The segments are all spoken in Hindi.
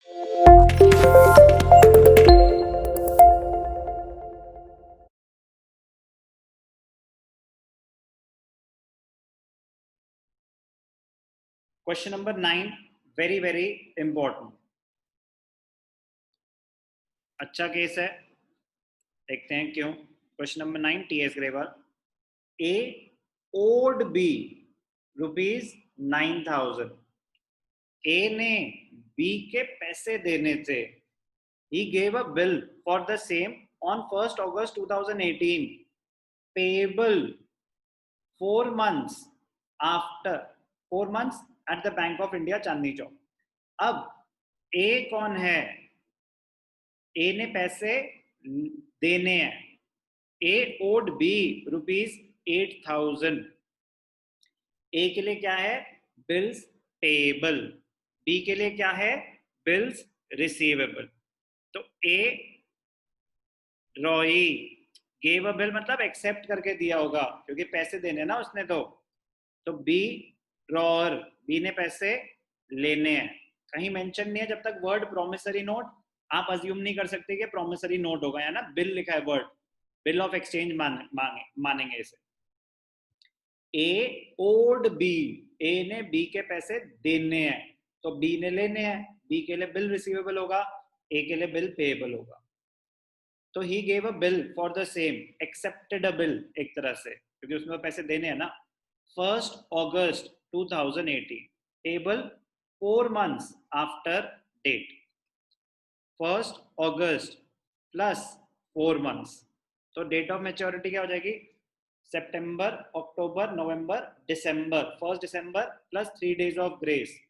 Question number 9 very very important, अच्छा केस है, देखते हैं क्यों। Question number 9 TS Grewal, A owed B ₹9,000। A ने बी के पैसे देने थे। He gave a bill for the same on 1st August 2018, payable 4 months after 4 months at the bank of India Chandni Chowk. अब ए कौन है? ए ने पैसे देने हैं। ए ओड बी ₹8,000। ए के लिए क्या है? Bills payable. बी के लिए क्या है? Bills receivable. तो ए रॉई गेव अ बिल मतलब एक्सेप्ट करके दिया होगा, क्योंकि पैसे देने ना उसने। तो बी ड्रॉअर, बी ने पैसे लेने हैं। कहीं मेंशन नहीं है जब तक वर्ड प्रोमिसरी नोट, आप अज्यूम नहीं कर सकते कि प्रोमिसरी नोट होगा, या ना बिल लिखा है, वर्ड बिल ऑफ एक्सचेंज मानेंगे इसे। ए ओड बी, ए ने बी के पैसे देने हैं, तो बी ने लेने हैं। बी के लिए बिल रिसीवेबल होगा, ए के लिए बिल पेएबल होगा। तो ही gave a bill for the same, accepted a bill एक तरह से, क्योंकि उसमें पैसे देने हैं ना। 1st August 2018, payable 4 months after date. 1st August plus 4 months, तो डेट ऑफ मेच्योरिटी क्या हो जाएगी? सितंबर, अक्टूबर, नवंबर, दिसंबर। 1st December प्लस 3 days of grace,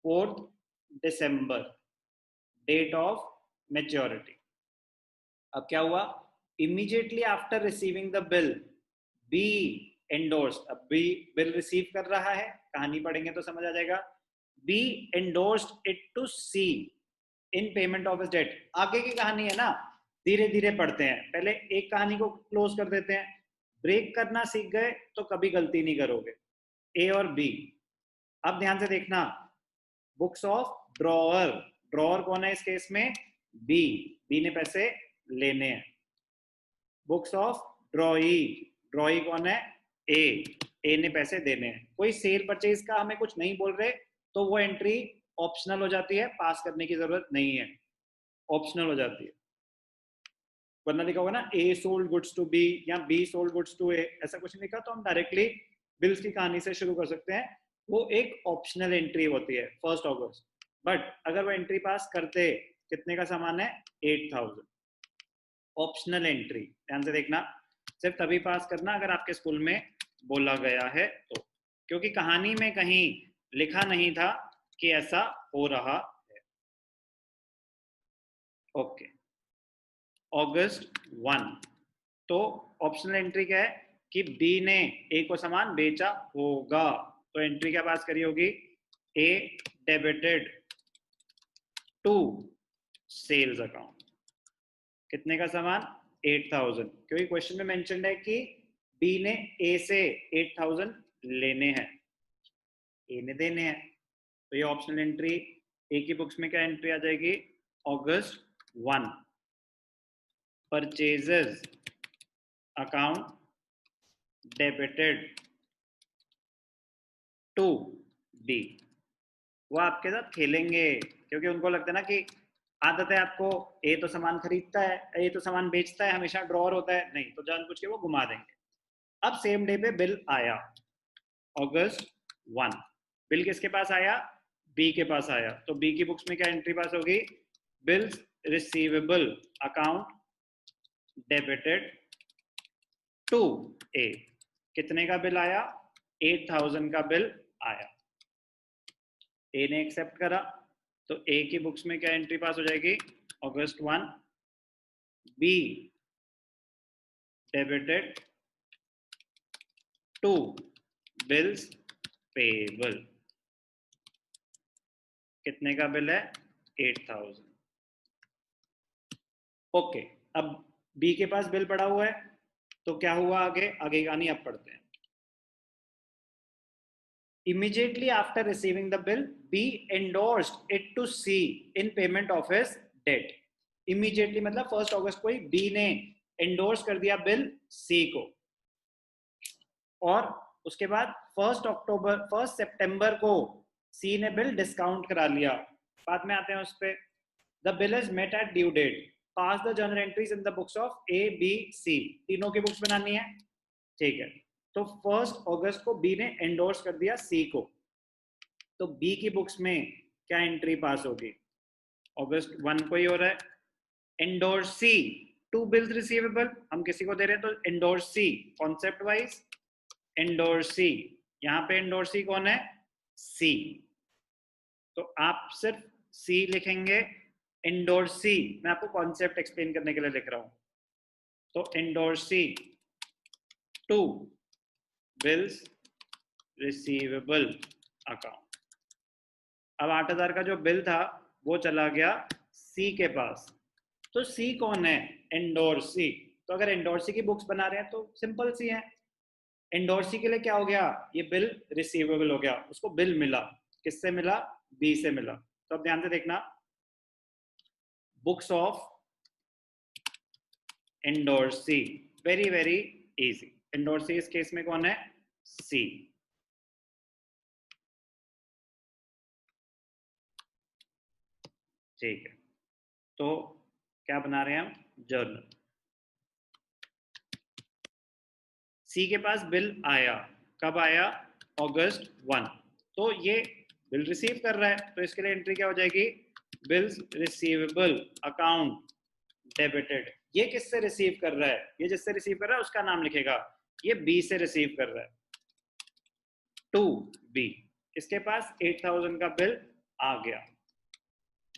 4th December, date of maturity. अब क्या हुआ? Immediately after receiving the bill, B endorsed. अब बी बिल रिसीव कर रहा है, कहानी पढ़ेंगे तो समझ आ जाएगा। B endorsed it to C in payment of his date. आगे की कहानी है ना, धीरे धीरे पढ़ते हैं, पहले एक कहानी को क्लोज कर देते हैं। ब्रेक करना सीख गए तो कभी गलती नहीं करोगे। ए और बी, अब ध्यान से देखना। बुक्स ऑफ ड्रॉअर, ड्रॉअर कौन है इस केस में? बी, बी ने पैसे लेने हैं। बुक्स ऑफ ड्रॉई, ड्रॉई कौन है? ए, ए ने पैसे देने हैं। कोई सेल परचेज का हमें कुछ नहीं बोल रहे तो वो एंट्री ऑप्शनल हो जाती है, पास करने की जरूरत नहीं है, ऑप्शनल हो जाती है। वरना लिखा होगा ना A sold goods to B या B sold goods to A, ऐसा कुछ नहीं लिखा तो हम डायरेक्टली बिल्स की कहानी से शुरू कर सकते हैं। वो एक ऑप्शनल एंट्री होती है 1st August। बट अगर वो एंट्री पास करते, कितने का सामान है? 8,000। ऑप्शनल एंट्री, ध्यान से देखना, सिर्फ तभी पास करना अगर आपके स्कूल में बोला गया है तो, क्योंकि कहानी में कहीं लिखा नहीं था कि ऐसा हो रहा है। ओके, August 1, तो ऑप्शनल एंट्री क्या है कि बी ने ए को सामान बेचा होगा, तो एंट्री क्या पास करी होगी? ए डेबिटेड टू सेल्स अकाउंट। कितने का सामान? 8,000, क्योंकि क्वेश्चन में मेंशन्ड है कि बी ने ए से 8,000 लेने हैं, ए ने देने हैं। तो ये ऑप्शनल एंट्री ए की बुक्स में क्या एंट्री आ जाएगी? August 1, purchases account debited to B. वो आपके साथ खेलेंगे, क्योंकि उनको लगता है ना कि आदत है आपको, ए तो सामान खरीदता है, ए तो सामान बेचता है, हमेशा ड्रॉअर होता है, नहीं तो जानबूझ के वो घुमा देंगे। अब सेम डे पे बिल आया, August 1, बिल किसके पास आया? बी के पास आया, तो बी की बुक्स में क्या एंट्री पास होगी? Bills receivable account debited to A. कितने का बिल आया? 8,000 का बिल आया। ए ने एक्सेप्ट करा, तो ए की बुक्स में क्या एंट्री पास हो जाएगी? August 1, B debited to bills payable. कितने का बिल है? 8,000। ओके, अब बी के पास बिल पड़ा हुआ है, तो क्या हुआ आगे? आगे कहानी अब पढ़ते हैं। Immediately after receiving the bill, B endorsed it to C in payment of his debt. Immediately मतलब 1 अगस्त को ही B ने endorse कर दिया बिल C को, और उसके बाद 1 सितंबर को C ने बिल डिस्काउंट करा लिया. बाद में आते हैं उस पे. The bill is met at due date. Pass the journal entries in the books of A, B, C. तीनों की बुक्स बनानी है, ठीक है. तो 1 अगस्त को B ने एंडोर्स कर दिया C को, तो B की बुक्स में क्या एंट्री पास होगी? अगस्त 1 को ही हो रहा है. Endorse C to bills receivable, हम किसी को दे रहे हैं तो endorse C. Concept wise endorse C, यहाँ पे एंडोर्स C कौन है? C. तो आप सिर्फ C लिखेंगे. एंडोर्स C मैं आपको कॉन्सेप्ट एक्सप्लेन करने के लिए लिख रहा हूं. तो endorse C to bills receivable account. अब 8,000 का जो बिल था वो चला गया C के पास. तो C कौन है? Endorse C. तो अगर एंडोर्स C की बुक्स बना रहे हैं तो सिंपल सी है. एंडोर्स C के लिए क्या हो गया? ये बिल रिसीवेबल हो गया. उसको बिल मिला. किससे मिला? B से मिला. तो अब ध्यान से देखना, books of endorse C, very very easy. Endorse C इस केस में कौन है? C. ठीक है. तो क्या बना रहे हैं हम? जर्नल. C के पास बिल आया. कब आया? अगस्त 1. तो ये बिल रिसीव कर रहा है, तो इसके लिए एंट्री क्या हो जाएगी? Bills receivable account debited. ये किससे रिसीव कर रहा है? ये जिससे रिसीव कर रहा है उसका नाम लिखेगा. ये B से रिसीव कर रहा है. To B. इसके पास 8,000 का बिल आ गया.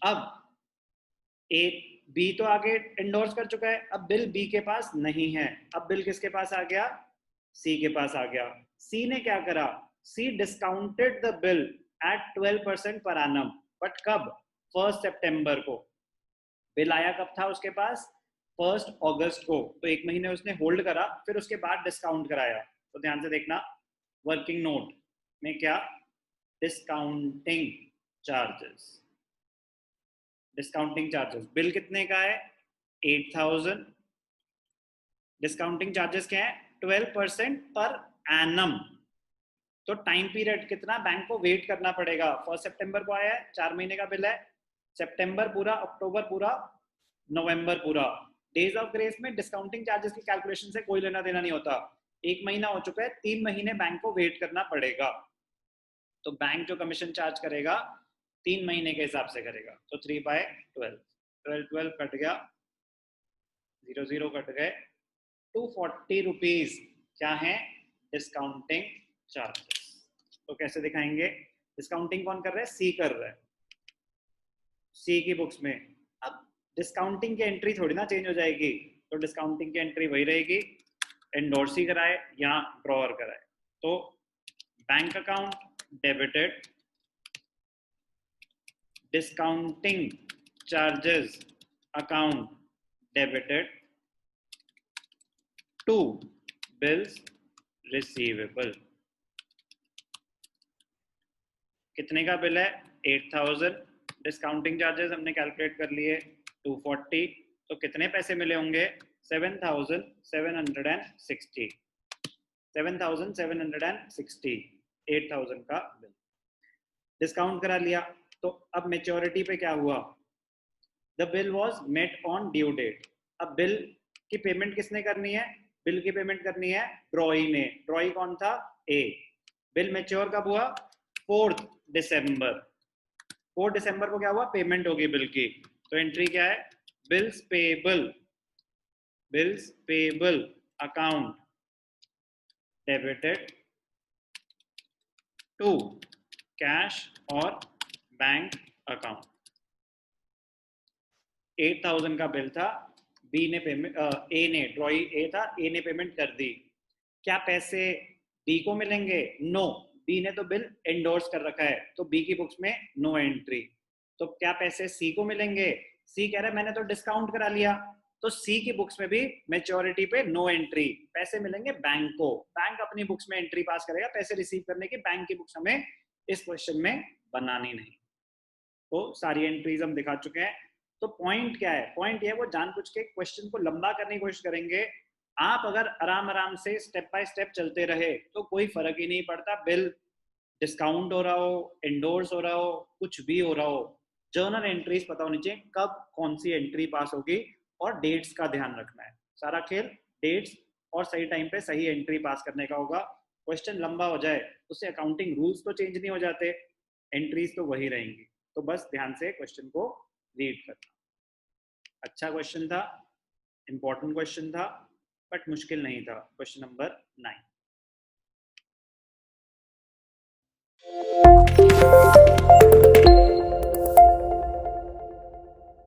अब B तो आगे एंडोर्स कर चुका है, अब बिल B के पास नहीं है. अब बिल किसके पास आ गया? C के पास आ गया. C ने क्या करा? C discounted the bill eight 12% per annum. But कब? 1 सितंबर को. बिल आया कब था उसके पास? 1 अगस्त को. तो 1 महीने उसने होल्ड करा, फिर उसके बाद डिस्काउंट कराया. तो ध्यान से देखना, वर्किंग नोट में क्या? Discounting charges. Discounting charges bill कितने का है? 8,000. डिस्काउंटिंग चार्जेस क्या है? 12% पर एनम. तो टाइम पीरियड कितना बैंक को वेट करना पड़ेगा? 1 सितंबर को आया है, 4 महीने का बिल है. सितंबर पूरा, अक्टूबर पूरा, नवंबर पूरा. डेज ऑफ ग्रेस में डिस्काउंटिंग चार्जेस की कैलकुलेशन से कोई लेना देना नहीं होता. 1 महीना हो चुका है, 3 महीने बैंक को वेट करना पड़ेगा. तो बैंक जो कमीशन चार्ज करेगा 3 महीने के हिसाब से करेगा. तो 3/12, 12 कट गया, 0 कट गए, 240 रुपीज क्या है? Discounting charges. तो कैसे दिखाएंगे? डिस्काउंटिंग कौन कर रहा है? C कर रहा है. C की बुक्स में अब डिस्काउंटिंग की एंट्री थोड़ी ना चेंज हो जाएगी. तो डिस्काउंटिंग की एंट्री वही रहेगी. एंडोर्स C कराए या ड्रॉअर कराए. तो bank account debited, discounting charges account debited to bills receivable. कितने का बिल है? 8,000. डिस्काउंटिंग चार्जेस हमने कैलकुलेट कर लिए 240. तो कितने पैसे मिले होंगे? 7,760. 7,760. 8,000 का बिल डिस्काउंट करा लिया. तो अब मेच्योरिटी पे क्या हुआ? The bill was met on due date. अब बिल की पेमेंट किसने करनी है? बिल की पेमेंट करनी है ड्रॉई ने. ड्रॉई कौन था? A. बिल मेच्योर कब हुआ? 4 दिसंबर. 4 दिसंबर को क्या हुआ? पेमेंट होगी बिल की. तो एंट्री क्या है? Bills payable. Bills payable account debited to cash और बैंक अकाउंट. 8,000 का बिल था. B ने पेमेंट, A ने, ड्रॉई A था, A ने पेमेंट कर दी. क्या पैसे B को मिलेंगे? नो. B ने तो बिल एंडोर्स कर रखा है, तो B की बुक्स में नो एंट्री. तो क्या पैसे C को मिलेंगे? C कह रहा है मैंने तो डिस्काउंट करा लिया. तो C की बुक्स में भी मैच्योरिटी पे नो एंट्री. पैसे मिलेंगे बैंक को. बैंक अपनी बुक्स में एंट्री पास करेगा पैसे रिसीव करने की. बैंक की बुक्स हमें इस क्वेश्चन में बनानी नहीं। तो सारी एंट्रीज हम दिखा चुके हैं। तो पॉइंट क्या है? पॉइंट ये है, वो जानबूझ के क्वेश्चन को लंबा करने की कोशिश करेंगे। आप अगर आराम आराम से स्टेप बाय स्टेप चलते रहे तो कोई फर्क ही नहीं पड़ता, बिल डिस्काउंट हो रहा हो, इंडोर्स हो रहा हो, कुछ भी हो रहा हो, जर्नल एंट्रीज पता होनी चाहिए कब कौन सी एंट्री पास होगी, और डेट्स का ध्यान रखना है। सारा खेल डेट्स और सही टाइम पे सही एंट्री पास करने का होगा। क्वेश्चन लंबा हो जाए उससे अकाउंटिंग रूल्स तो चेंज नहीं हो जाते, एंट्रीज तो वही रहेंगी। तो बस ध्यान से क्वेश्चन को रीड करना। अच्छा क्वेश्चन था, इंपॉर्टेंट क्वेश्चन था, बट मुश्किल नहीं था। Question number 9।